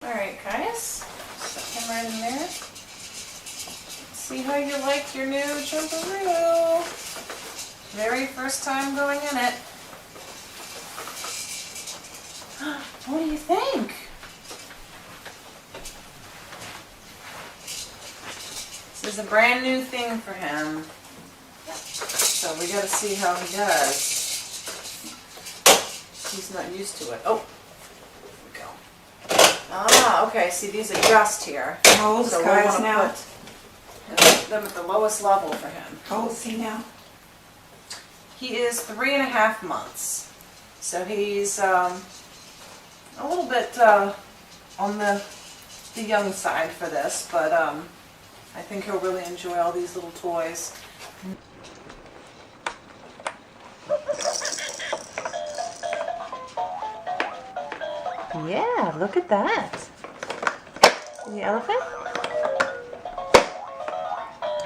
Alright guys, stick him right in there. See how you like your new jumperoo. Very first time going in it. What do you think? This is a brand new thing for him. So we gotta see how he does. He's not used to it. Oh, here we go. Ah, okay, see these adjust here. How old is Kai's now? Put them at the lowest level for him. How old is he now? He is 3.5 months. So he's a little bit on the young side for this, but I think he'll really enjoy all these little toys. Yeah, look at that. The elephant.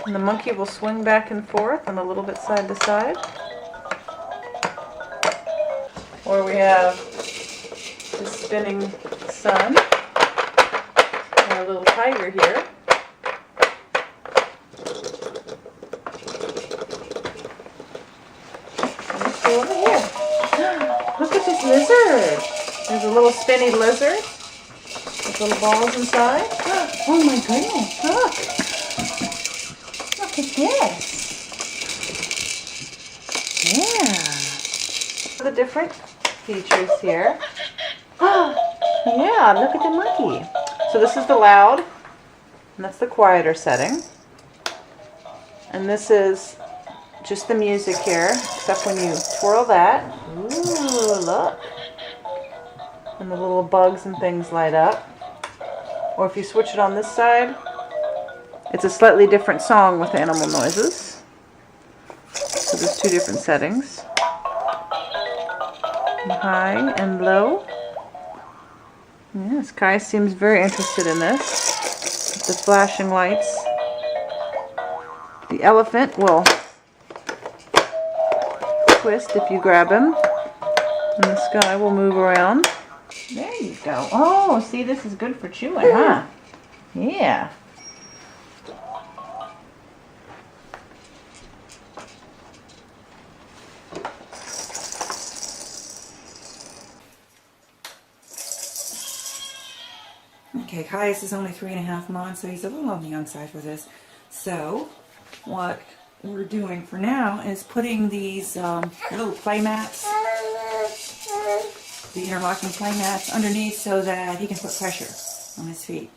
And the monkey will swing back and forth and a little bit side to side. Or we have the spinning sun. And our little tiger here. Let's go over here. Look at this lizard. There's a little spinny lizard with little balls inside. Oh my goodness, look. Look at this. Yeah. The different features here. Yeah, look at the monkey. So this is the loud, and that's the quieter setting. And this is just the music here, except when you twirl that. Ooh, look. And the little bugs and things light up. Or if you switch it on this side, it's a slightly different song with animal noises. So there's two different settings. High and low. Yes, Kai seems very interested in this. With the flashing lights. The elephant will twist if you grab him. And this guy will move around. There you go. Oh, see, this is good for chewing, huh? Yeah. Okay, Kai's is only 3.5 months, so he's a little on the young side for this. So, what we're doing for now is putting these little play mats, the interlocking play mats, underneath so that he can put pressure on his feet.